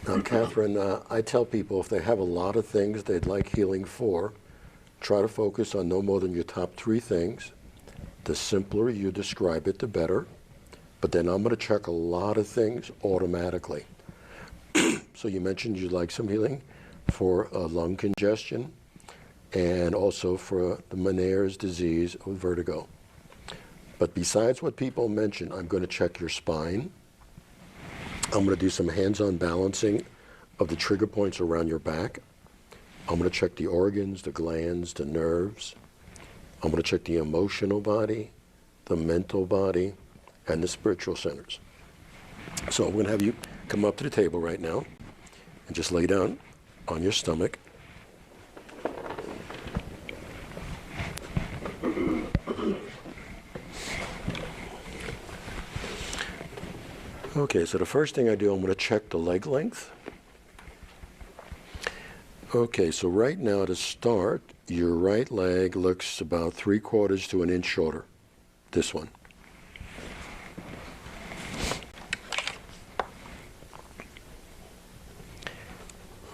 Now, Catherine, I tell people if they have a lot of things they'd like healing for, try to focus on no more than your top 3 things. The simpler you describe it, the better. But then I'm going to check a lot of things automatically. So you mentioned you'd like some healing for lung congestion and also for the Meniere's disease with vertigo. But besides what people mention, I'm going to check your spine. I'm going to do some hands-on balancing of the trigger points around your back. I'm going to check the organs, the glands, the nerves. I'm going to check the emotional body, the mental body, and the spiritual centers. So I'm going to have you come up to the table right now and just lay down on your stomach. Okay, so the first thing I do, I'm going to check the leg length. Okay, so right now to start, your right leg looks about 3/4 to an inch shorter. This one.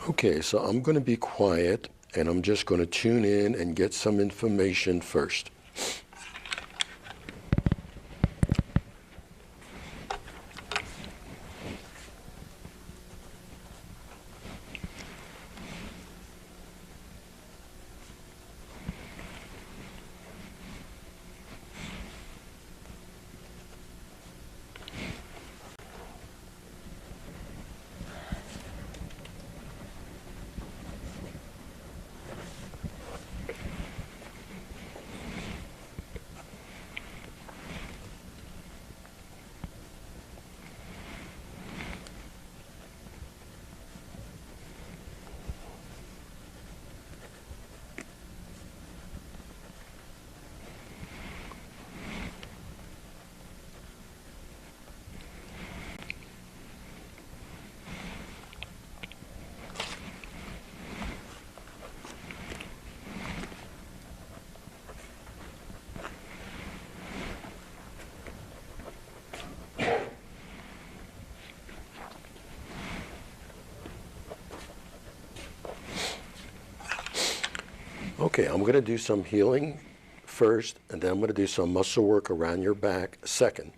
Okay, so I'm going to be quiet and I'm just going to tune in and get some information first. Okay, I'm going to do some healing first, and then I'm going to do some muscle work around your back second.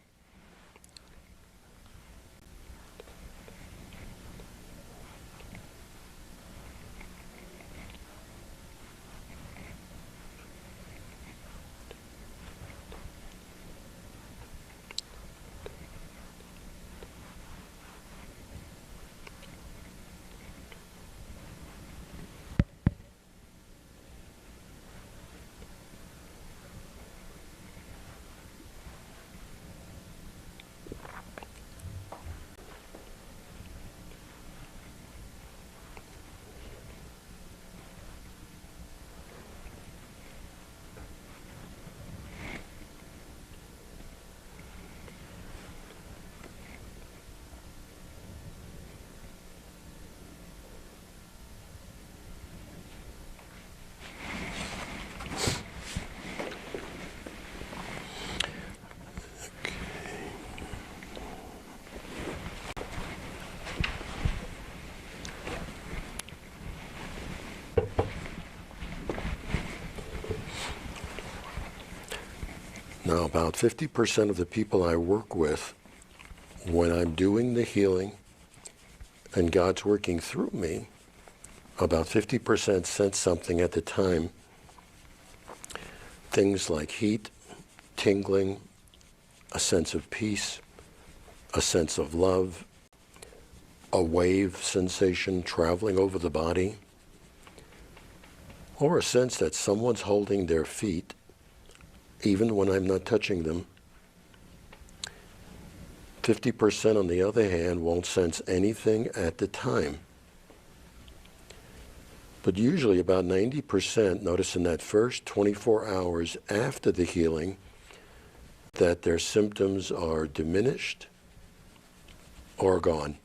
Now, about 50% of the people I work with, when I'm doing the healing and God's working through me, about 50% sense something at the time. Things like heat, tingling, a sense of peace, a sense of love, a wave sensation traveling over the body, or a sense that someone's holding their feet even when I'm not touching them. 50% on the other hand won't sense anything at the time. But usually about 90% notice in that first 24 hours after the healing that their symptoms are diminished or gone.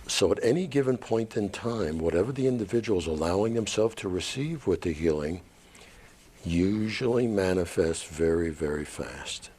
So at any given point in time, whatever the individual is allowing themselves to receive with the healing usually manifests very, very fast.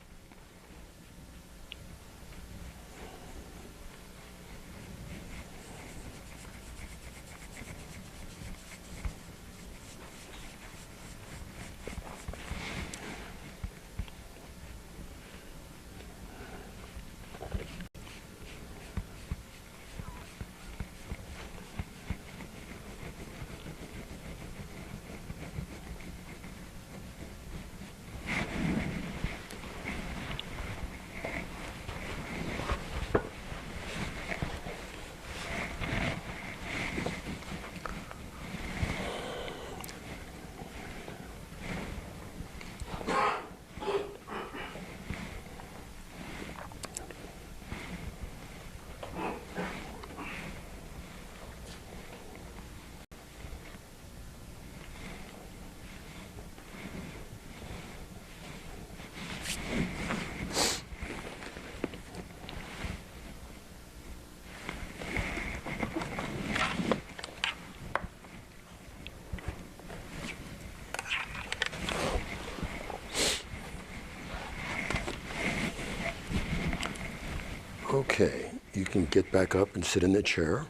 Okay, you can get back up and sit in the chair.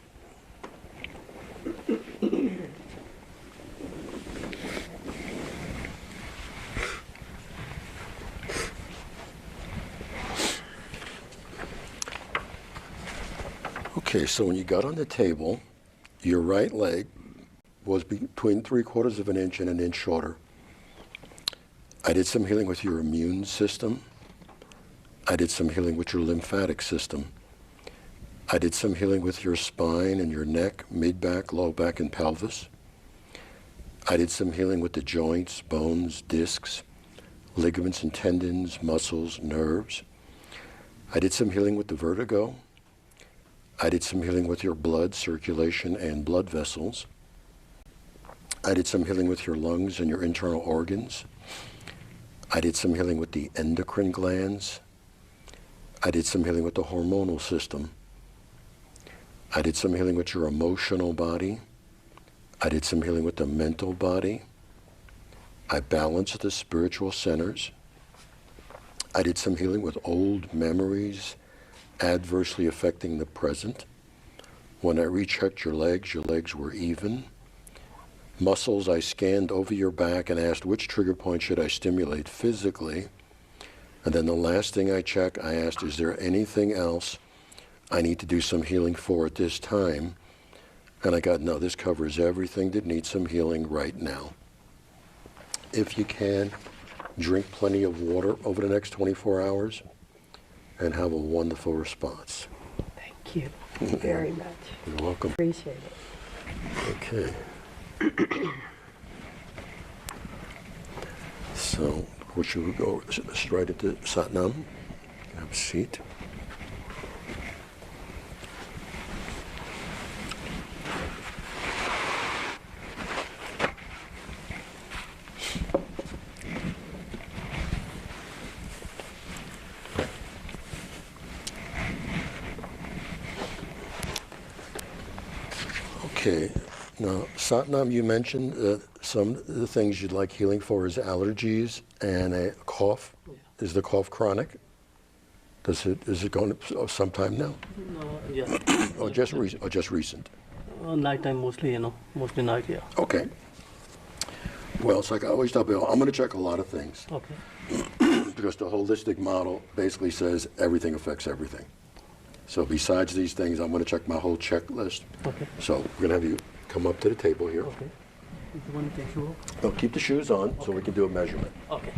Okay, so when you got on the table, your right leg was between 3/4 of an inch and an inch shorter. I did some healing with your immune system. I did some healing with your lymphatic system. I did some healing with your spine and your neck, mid-back, low back, and pelvis. I did some healing with the joints, bones, discs, ligaments and tendons, muscles, nerves. I did some healing with the vertigo. I did some healing with your blood circulation and blood vessels. I did some healing with your lungs and your internal organs. I did some healing with the endocrine glands. I did some healing with the hormonal system. I did some healing with your emotional body. I did some healing with the mental body. I balanced the spiritual centers. I did some healing with old memories adversely affecting the present. When I rechecked your legs were even. Muscles, I scanned over your back and asked which trigger point should I stimulate physically. And then the last thing I checked, I asked, is there anything else I need to do some healing for at this time? And I got, no, this covers everything that needs some healing right now. If you can, drink plenty of water over the next 24 hours and have a wonderful response. Thank you very much. You're welcome. Appreciate it. Okay. So, we should go straight into Satnam. Have a seat. Okay. Now, Satnam, you mentioned some of the things you'd like healing for is allergies and a cough. Yeah. Is the cough chronic? Is it going sometime now? No, yeah. Or just recent? Nighttime mostly, mostly night, yeah. Okay. Well, it's like I always tell people, I'm going to check a lot of things. Okay. Because the holistic model basically says everything affects everything. So besides these things, I'm going to check my whole checklist. Okay. So we're going to have you come up to the table here. Okay. If you want to take shoe off? No, keep the shoes on so we can do a measurement. Okay.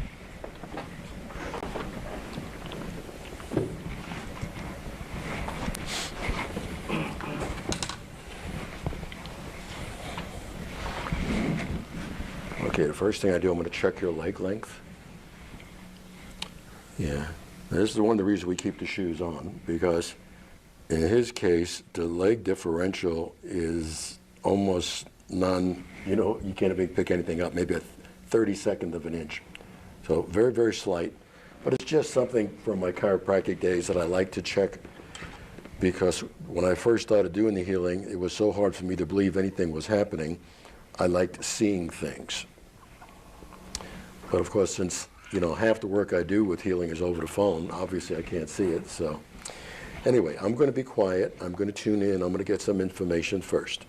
Okay, the first thing I do, I'm going to check your leg length. Yeah, this is one of the reasons we keep the shoes on, because in his case, the leg differential is almost you can't even pick anything up, maybe a 32nd of an inch. So very, very slight. But it's just something from my chiropractic days that I like to check, because when I first started doing the healing, it was so hard for me to believe anything was happening. I liked seeing things. But of course, since half the work I do with healing is over the phone, obviously I can't see it. So anyway, I'm going to be quiet. I'm going to tune in. I'm going to get some information first.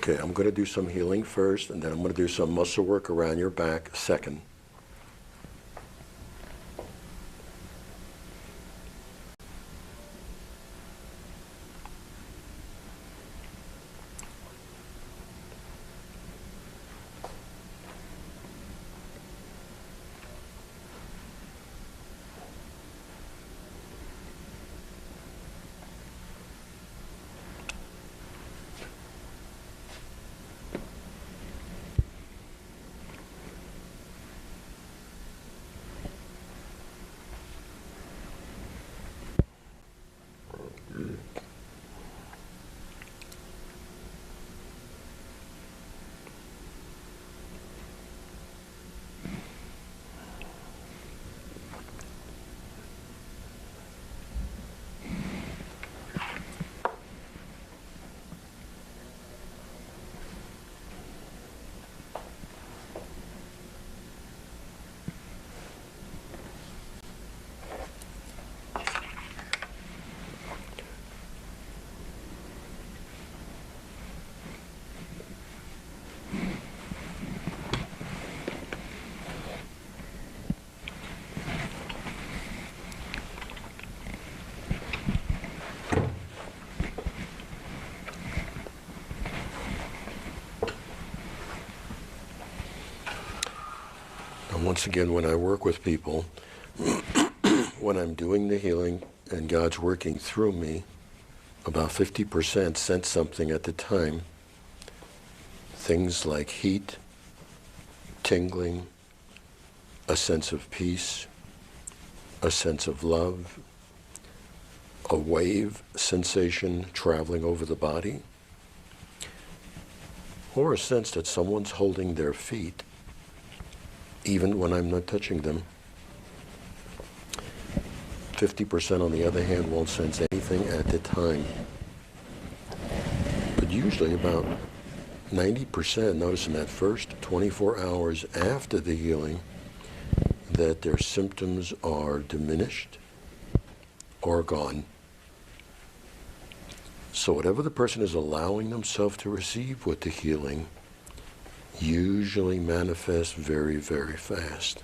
Okay, I'm going to do some healing first, and then I'm going to do some muscle work around your back second. And once again, when I work with people, when I'm doing the healing and God's working through me, about 50% sense something at the time. Things like heat, tingling, a sense of peace, a sense of love, a wave sensation traveling over the body, or a sense that someone's holding their feet, even when I'm not touching them. 50% on the other hand won't sense anything at the time. But usually about 90% notice in that first 24 hours after the healing that their symptoms are diminished or gone. So whatever the person is allowing themselves to receive with the healing usually manifests very, very fast.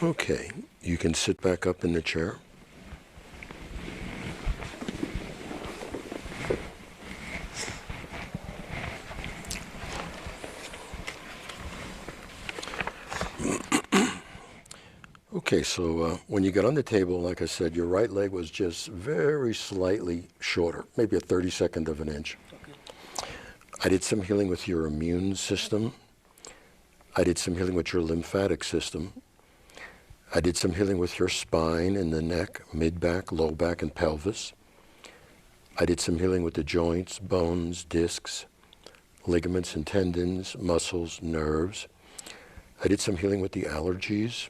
Okay, you can sit back up in the chair. Okay, so when you got on the table, like I said, your right leg was just very slightly shorter, maybe a 32nd of an inch. Okay. I did some healing with your immune system. I did some healing with your lymphatic system. I did some healing with your spine and the neck, mid-back, low back, and pelvis. I did some healing with the joints, bones, discs, ligaments and tendons, muscles, nerves. I did some healing with the allergies.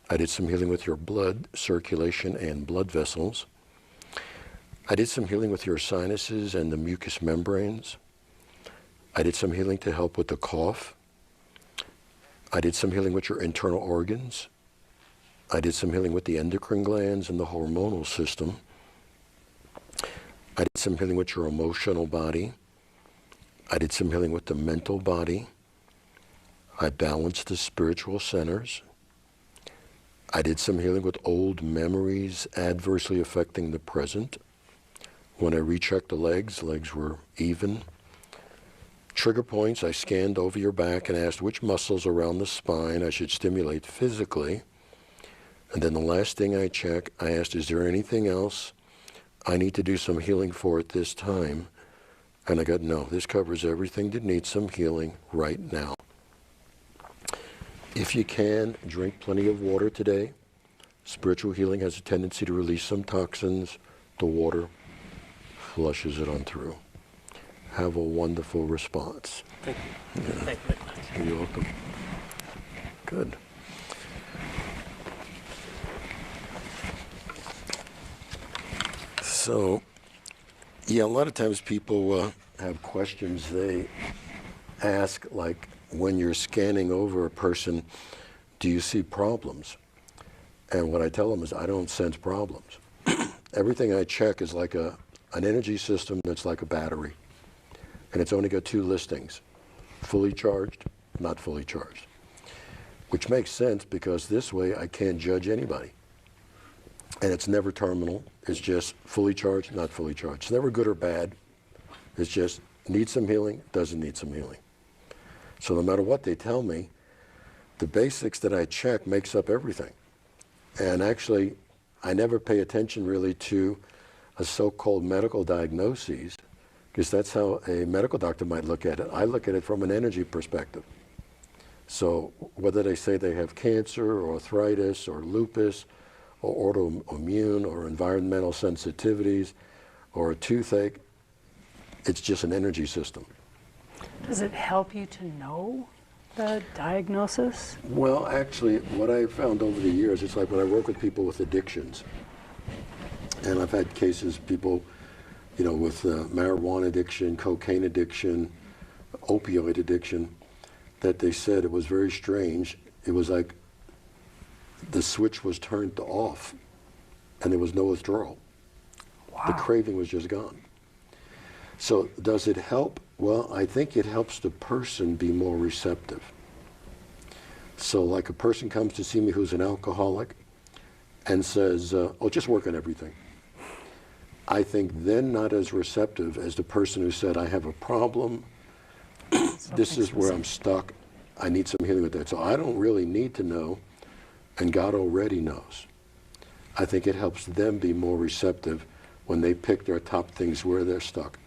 I did some healing with your blood circulation and blood vessels. I did some healing with your sinuses and the mucous membranes. I did some healing to help with the cough. I did some healing with your internal organs. I did some healing with the endocrine glands and the hormonal system. I did some healing with your emotional body. I did some healing with the mental body. I balanced the spiritual centers. I did some healing with old memories adversely affecting the present. When I rechecked the legs were even. Trigger points, I scanned over your back and asked which muscles around the spine I should stimulate physically. And then the last thing I checked, I asked, is there anything else I need to do some healing for at this time? And I got, no, this covers everything that needs some healing right now. If you can, drink plenty of water today. Spiritual healing has a tendency to release some toxins. The water flushes it on through. Have a wonderful response. Thank you. Yeah. Thank you very much. You're welcome. Good. So, yeah, a lot of times people have questions they ask, like when you're scanning over a person, do you see problems? And what I tell them is I don't sense problems. Everything I check is like an energy system that's like a battery. And it's only got two listings, fully charged, not fully charged. Which makes sense because this way I can't judge anybody. And it's never terminal, it's just fully charged, not fully charged. It's never good or bad, it's just needs some healing, doesn't need some healing. So no matter what they tell me, the basics that I check makes up everything. And actually, I never pay attention really to a so-called medical diagnoses, because that's how a medical doctor might look at it. I look at it from an energy perspective. So whether they say they have cancer or arthritis or lupus or autoimmune or environmental sensitivities or a toothache, it's just an energy system. Does it help you to know the diagnosis? Well, actually, what I found over the years, it's like when I work with people with addictions, and I've had cases, people, you know, with marijuana addiction, cocaine addiction, opioid addiction, that they said it was very strange. It was like the switch was turned off and there was no withdrawal. Wow. The craving was just gone. So does it help? Well, I think it helps the person be more receptive. So like a person comes to see me who's an alcoholic and says, oh, just work on everything. I think then not as receptive as the person who said, I have a problem, this is where I'm stuck, I need some healing with that. So I don't really need to know, and God already knows. I think it helps them be more receptive when they pick their top things where they're stuck.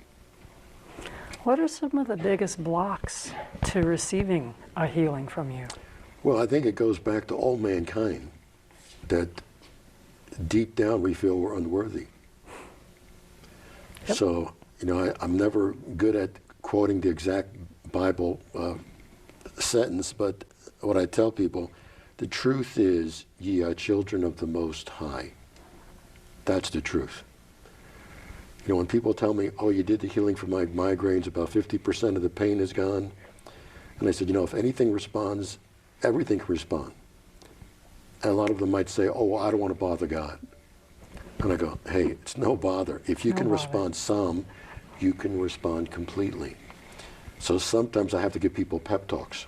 What are some of the biggest blocks to receiving a healing from you? Well, I think it goes back to all mankind, that deep down we feel we're unworthy. Yep. So, you know, I'm never good at quoting the exact Bible sentence, but what I tell people, the truth is, ye are children of the Most High. That's the truth. You know, when people tell me, oh, you did the healing for my migraines, about 50% of the pain is gone. And I said, you know, if anything responds, everything can respond. And a lot of them might say, oh, well, I don't want to bother God. And I go, hey, it's no bother. If you can respond some, you can respond completely. So sometimes I have to give people pep talks.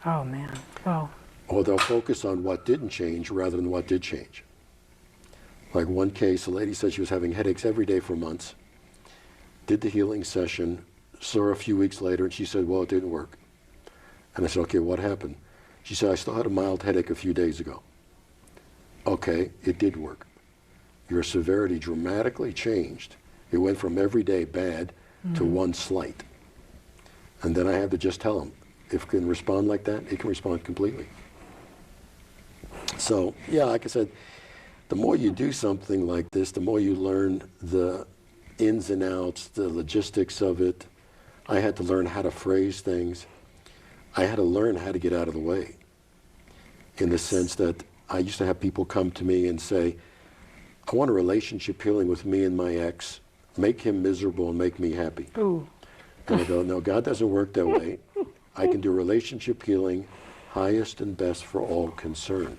Oh, man. Well, Or they'll focus on what didn't change rather than what did change. Like one case, a lady said she was having headaches every day for months, did the healing session, saw her a few weeks later, and she said, well, it didn't work. And I said, okay, what happened? She said, I still had a mild headache a few days ago. Okay, it did work. Your severity dramatically changed. It went from every day bad to one slight. And then I had to just tell them, if it can respond like that, it can respond completely. So, yeah, like I said, the more you do something like this, the more you learn the ins and outs, the logistics of it. I had to learn how to phrase things. I had to learn how to get out of the way. in the sense that I used to have people come to me and say, I want a relationship healing with me and my ex, make him miserable and make me happy. Ooh. And I go, no, God doesn't work that way. I can do relationship healing, highest and best for all concerned.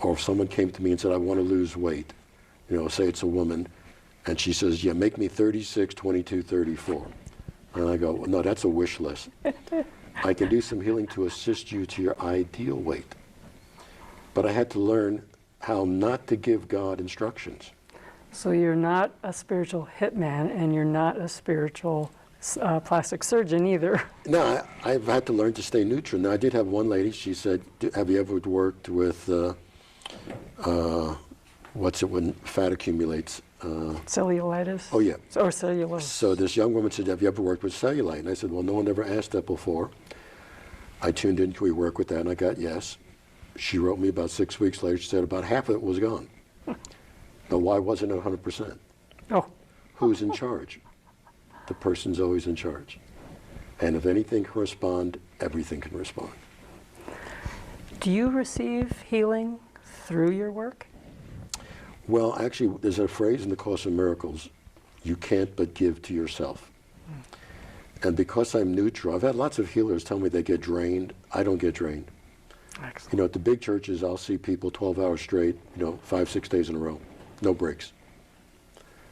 Or if someone came to me and said, I want to lose weight, say it's a woman, and she says, yeah, make me 36, 22, 34. And I go, well, no, that's a wish list. I can do some healing to assist you to your ideal weight. But I had to learn how not to give God instructions. So you're not a spiritual hitman, and you're not a spiritual plastic surgeon either. No, I've had to learn to stay neutral. Now, I did have one lady, she said, have you ever worked with, what's it when fat accumulates? Cellulitis? Oh, yeah. Or cellulose. So this young woman said, have you ever worked with cellulite? And I said, well, no one ever asked that before. I tuned in, can we work with that? And I got yes. She wrote me about 6 weeks later, she said about half of it was gone. Now, why wasn't it 100%? Oh. Who's in charge? The person's always in charge. And if anything can respond, everything can respond. Do you receive healing through your work? Well, actually, there's a phrase in the Course in Miracles, you can't but give to yourself. And because I'm neutral, I've had lots of healers tell me they get drained. I don't get drained. Excellent. At the big churches, I'll see people 12 hours straight, 5, 6 days in a row, no breaks.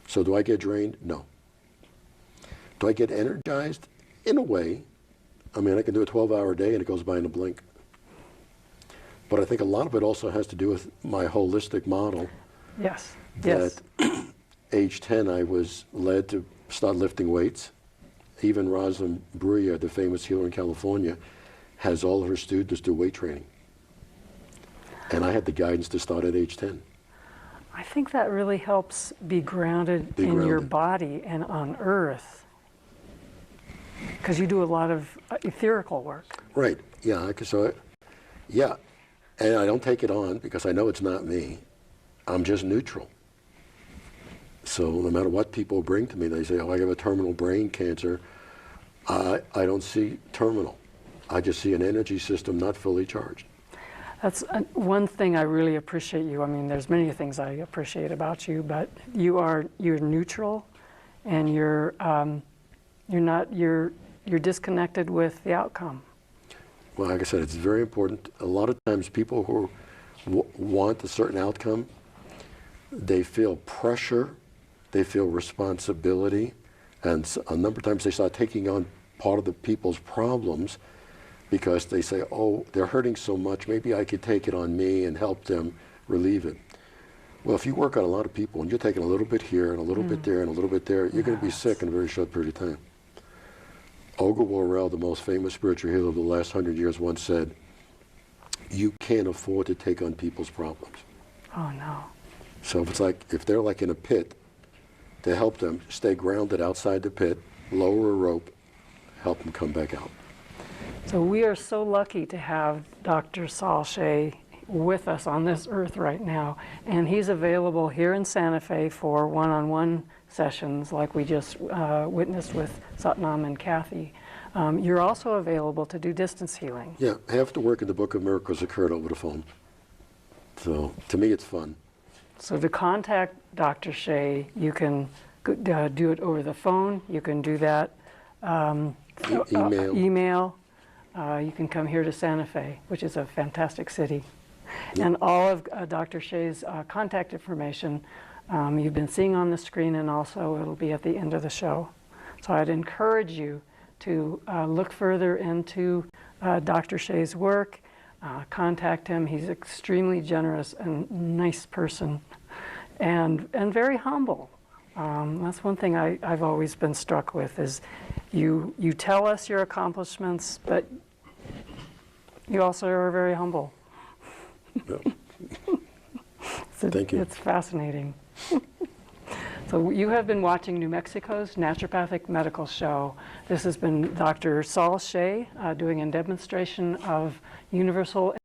So do I get drained? No. Do I get energized? In a way. I mean, I can do a 12-hour day and it goes by in a blink. But I think a lot of it also has to do with my holistic model. Yes. That Yes. age 10, I was led to start lifting weights. Even Rosalind Breuer, the famous healer in California, has all of her students do weight training. And I had the guidance to start at age 10. I think that really helps be grounded in your body and on earth. Because you do a lot of etherical work. Right, yeah, yeah. And I don't take it on because I know it's not me. I'm just neutral. So no matter what people bring to me, they say, oh, I have a terminal brain cancer. I don't see terminal. I just see an energy system not fully charged. That's one thing I really appreciate you. I mean, there's many things I appreciate about you, but you're neutral, and you're disconnected with the outcome. Well, like I said, it's very important. A lot of times people who want a certain outcome, they feel pressure, they feel responsibility, and a number of times they start taking on part of the people's problems because they say, oh, they're hurting so much, maybe I could take it on me and help them relieve it. Well, if you work on a lot of people and you're taking a little bit here and a little bit there and a little bit there, you're going to be sick in a very short period of time. Olga Worrell, the most famous spiritual healer of the last 100 years, once said, you can't afford to take on people's problems. Oh, no. So if they're like in a pit, to help them stay grounded outside the pit, lower a rope, help them come back out. So we are so lucky to have Dr. Saul Shaye with us on this earth right now, and he's available here in Santa Fe for one-on-one sessions like we just witnessed with Satnam and Kathy. You're also available to do distance healing. Yeah, half the work in the Book of Miracles occurred over the phone. So to me, it's fun. So to contact Dr. Shaye, you can do it over the phone. You can do that email. You can come here to Santa Fe, which is a fantastic city. Yep. And all of Dr. Shaye's contact information you've been seeing on the screen, and also it'll be at the end of the show. So I'd encourage you to look further into Dr. Shaye's work. Contact him. He's extremely generous and nice person, and very humble. That's one thing I've always been struck with is you tell us your accomplishments, but you also are very humble. Yep. Thank you. It's fascinating. So you have been watching New Mexico's Naturopathic Medical Show. This has been Dr. Saul Shaye doing a demonstration of universal